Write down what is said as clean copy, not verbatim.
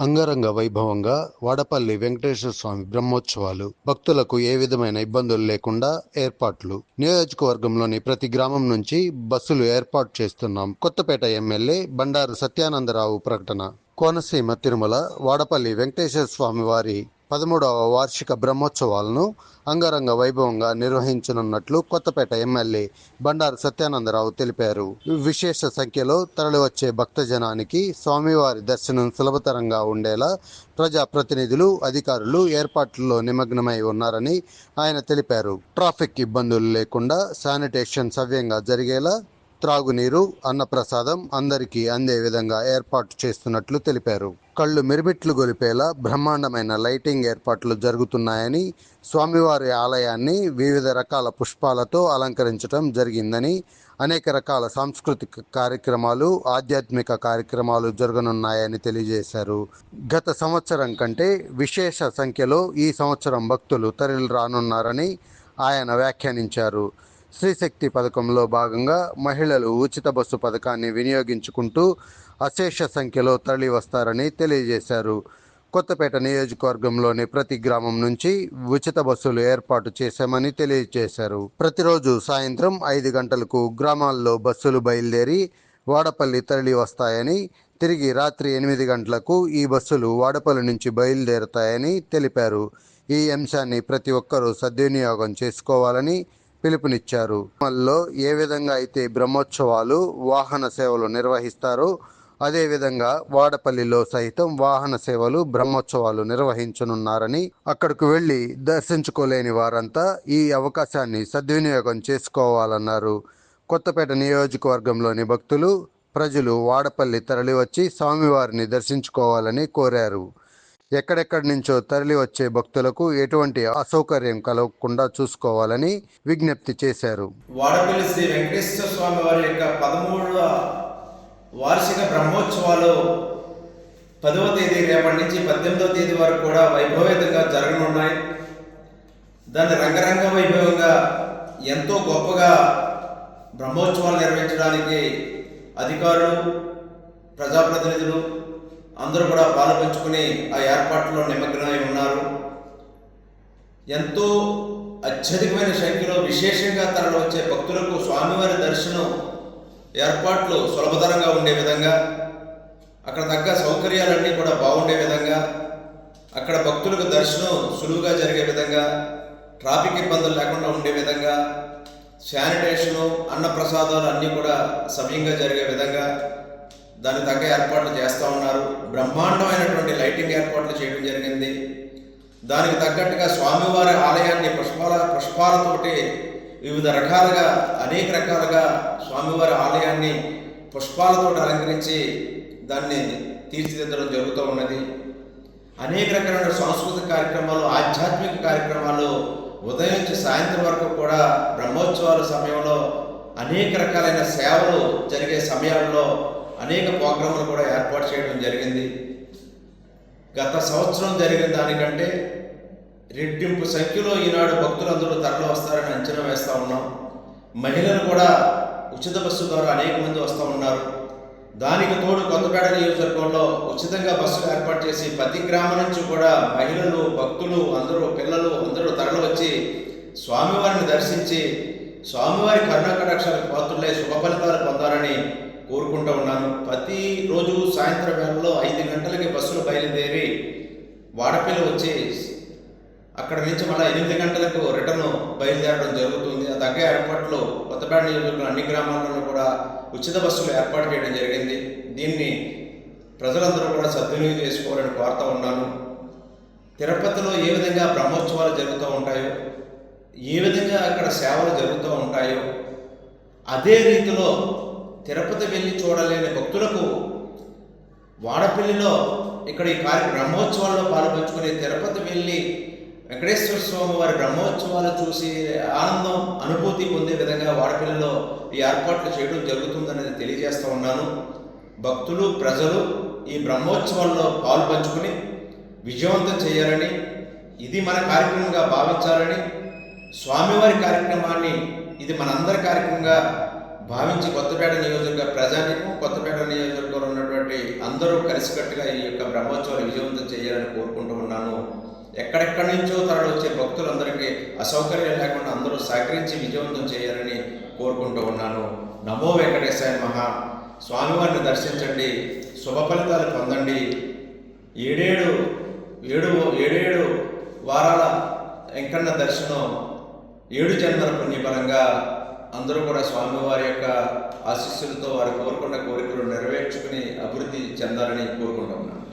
అంగరంగ వైభవంగా వాడపల్లి వెంకటేశ్వర స్వామి బ్రహ్మోత్సవాలు భక్తులకు ఏ విధమైన ఇబ్బందులు లేకుండా ఏర్పాట్లు. నియోజకవర్గంలోని ప్రతి గ్రామం నుంచి బస్సులు ఏర్పాటు చేస్తున్నాం. కొత్తపేట ఎమ్మెల్యే బండారు సత్యానందరావు ప్రకటన. కోనసీమ తిరుమల వాడపల్లి వెంకటేశ్వర స్వామి వారి 13వ వార్షిక బ్రహ్మోత్సవాలను అంగరంగ వైభవంగా నిర్వహించనున్నట్లు కొత్తపేట ఎమ్మెల్యే బండారు సత్యానందరావు తెలిపారు. విశేష సంఖ్యలో తరలివచ్చే భక్తజనానికి స్వామివారి దర్శనం సులభతరంగా ఉండేలా ప్రజాప్రతినిధులు, అధికారులు ఏర్పాట్లలో నిమగ్నమై ఉన్నారని ఆయన తెలిపారు. ట్రాఫిక్ ఇబ్బందులు లేకుండా శానిటేషన్ సవ్యంగా జరిగేలా త్రాగునీరు, అన్నప్రసాదం అందరికీ అందే విధంగా ఏర్పాటు చేస్తున్నట్లు తెలిపారు. కళ్ళు మిరుమిట్లు గొలిపేలా బ్రహ్మాండమైన లైటింగ్ ఏర్పాట్లు జరుగుతున్నాయని, స్వామివారి ఆలయాన్ని వివిధ రకాల పుష్పాలతో అలంకరించడం జరిగిందని, అనేక రకాల సాంస్కృతిక కార్యక్రమాలు, ఆధ్యాత్మిక కార్యక్రమాలు జరగనున్నాయని తెలియజేశారు. గత సంవత్సరం కంటే విశేష సంఖ్యలో ఈ సంవత్సరం భక్తులు తరలి రానున్నారని ఆయన వ్యాఖ్యానించారు. శ్రీశక్తి పథకంలో భాగంగా మహిళలు ఉచిత బస్సు పథకాన్ని వినియోగించుకుంటూ అశేష సంఖ్యలో తరలి వస్తారని తెలియజేశారు. కొత్తపేట నియోజకవర్గంలోని ప్రతి గ్రామం నుంచి ఉచిత బస్సులు ఏర్పాటు చేశామని తెలియజేశారు. ప్రతిరోజు సాయంత్రం 5 గంటలకు గ్రామాల్లో బస్సులు బయలుదేరి వాడపల్లి తరలి వస్తాయని, తిరిగి రాత్రి 8 గంటలకు ఈ బస్సులు వాడపల్లి నుంచి బయలుదేరుతాయని తెలిపారు. ఈ అంశాన్ని ప్రతి ఒక్కరూ సద్వినియోగం చేసుకోవాలని పిలుపునిచ్చారు. గ్రామాల్లో ఏ విధంగా అయితే బ్రహ్మోత్సవాలు, వాహన సేవలు నిర్వహిస్తారో అదేవిధంగా వాడపల్లిలో సైతం వాహన సేవలు, బ్రహ్మోత్సవాలు నిర్వహించనున్నారని, అక్కడకు వెళ్లి దర్శించుకోలేని వారంతా ఈ అవకాశాన్ని సద్వినియోగం చేసుకోవాలన్నారు. కొత్తపేట నియోజకవర్గంలోని భక్తులు, ప్రజలు వాడపల్లి తరలివచ్చి స్వామివారిని దర్శించుకోవాలని కోరారు. ఎక్కడెక్కడి నుంచో తరలి వచ్చే భక్తులకు ఎటువంటి అసౌకర్యం కలగకుండా చూసుకోవాలని విజ్ఞప్తి చేశారు. వాడపల్లి శ్రీ వెంకటేశ్వర స్వామి వారి యొక్క 13వ వార్షిక బ్రహ్మోత్సవాలు 10వ తేదీ రేపటి నుంచి 18వ తేదీ వరకు కూడా వైభవేతంగా జరగనున్నాయి. దాన్ని రంగరంగ వైభవంగా ఎంతో గొప్పగా బ్రహ్మోత్సవాలు నిర్వహించడానికి అధికారులు, ప్రజాప్రతినిధులు అందరూ కూడా పాలుపంచుకుని ఆ ఏర్పాట్లలో నిమగ్నమై ఉన్నారు. ఎంతో అత్యధికమైన సంఖ్యలో విశేషంగా తరలి వచ్చే భక్తులకు స్వామివారి దర్శనం ఏర్పాట్లు సులభతరంగా ఉండే విధంగా, అక్కడ తగ్గ సౌకర్యాలన్నీ కూడా బాగుండే విధంగా, అక్కడ భక్తులకు దర్శనం సులువుగా జరిగే విధంగా, ట్రాఫిక్ ఇబ్బందులు లేకుండా ఉండే విధంగా, శానిటేషను, అన్నప్రసాదాలు అన్నీ కూడా సవ్యంగా జరిగే విధంగా దానికి తగ్గ ఏర్పాట్లు చేస్తూ ఉన్నారు. బ్రహ్మాండమైనటువంటి లైటింగ్ ఏర్పాట్లు చేయడం జరిగింది. దానికి తగ్గట్టుగా స్వామివారి ఆలయాన్ని పుష్పాలతోటి వివిధ రకాలుగా, అనేక రకాలుగా స్వామివారి ఆలయాన్ని పుష్పాలతో అలంకరించి దాన్ని తీర్చిదిద్దడం జరుగుతూ ఉన్నది. అనేక రకాలైన సాంస్కృతిక కార్యక్రమాలు, ఆధ్యాత్మిక కార్యక్రమాలు ఉదయం నుంచి సాయంత్రం వరకు కూడా బ్రహ్మోత్సవాల సమయంలో అనేక రకాలైన సేవలు జరిగే సమయాల్లో అనేక ప్రోగ్రాములు కూడా ఏర్పాటు చేయడం జరిగింది. గత సంవత్సరం జరిగిన దానికంటే రెట్టింపు సంఖ్యలో ఈనాడు భక్తులందరూ తరలి వస్తారని అంచనా వేస్తూ ఉన్నాం. మహిళలు కూడా ఉచిత బస్సు ద్వారా అనేక మంది వస్తూ ఉన్నారు. దానికి తోడు కొత్తపేట నియోజకవర్గంలో ఉచితంగా బస్సులు ఏర్పాటు చేసి ప్రతి గ్రామం నుంచి కూడా మహిళలు, భక్తులు అందరూ, పిల్లలు అందరూ తరలి వచ్చి స్వామివారిని దర్శించి స్వామివారి కరుణాకటాక్షాలకు పాత్రులై శుభ ఫలితాలు పొందాలని కోరుకుంటూ ఉన్నాను. ప్రతిరోజు సాయంత్రం వేళలో 5 గంటలకి బస్సులు బయలుదేరి వాడపల్లి వచ్చి అక్కడ నుంచి మళ్ళీ 8 గంటలకు రిటర్న్ బయలుదేరడం జరుగుతుంది. ఆ తగ్గ ఏర్పాట్లు కొత్తపేట నియోజకవర్గంలో అన్ని గ్రామాల్లోనూ కూడా ఉచిత బస్సులు ఏర్పాటు చేయడం జరిగింది. దీన్ని ప్రజలందరూ కూడా సద్వినియోగం చేసుకోవాలని కోరుతూ ఉన్నాను. తిరుపతిలో ఏ విధంగా బ్రహ్మోత్సవాలు జరుగుతూ ఉంటాయో, ఏ విధంగా అక్కడ సేవలు జరుగుతూ ఉంటాయో, అదే రీతిలో తిరుపతి వెళ్ళి చూడలేని భక్తులకు వాడపల్లిలో ఇక్కడ ఈ బ్రహ్మోత్సవాల్లో పాల్పంచుకుని తిరుపతి వెళ్ళి వెంకటేశ్వర స్వామి వారి బ్రహ్మోత్సవాలు చూసి ఆనందం, అనుభూతి పొందే విధంగా వాడపల్లిలో ఈ ఏర్పాట్లు చేయడం జరుగుతుందనేది తెలియజేస్తూ ఉన్నాను. భక్తులు, ప్రజలు ఈ బ్రహ్మోత్సవాల్లో పాల్పంచుకుని విజయవంతం చేయాలని, ఇది మన కార్యక్రమంగా భావించాలని, స్వామివారి కార్యక్రమాన్ని ఇది మనందరి కార్యక్రమంగా భావించి కొత్తపేట నియోజకవర్గ ప్రజానికం, కొత్తపేట నియోజకవర్గంలో ఉన్నటువంటి అందరూ కలిసికట్టుగా ఈ యొక్క బ్రహ్మోత్సవాలు విజయవంతం చేయాలని కోరుకుంటూ ఉన్నాను. ఎక్కడెక్కడి నుంచో తరలి వచ్చే భక్తులందరికీ అసౌకర్యం లేకుండా అందరూ సహకరించి విజయవంతం చేయాలని కోరుకుంటూ ఉన్నాను. నమో వెంకటేశాయ మహా. స్వామివారిని దర్శించండి, శుభ ఫలితాలు పొందండి. ఏడేడు వారాల వెంకన్న దర్శనం 7 జన్మల పుణ్యఫలంగా అందరూ కూడా స్వామివారి యొక్క ఆశీస్సులతో వారు కోరుకున్న కోరికలు నెరవేర్చుకుని అభివృద్ధి చెందాలని కోరుకుంటున్నాను.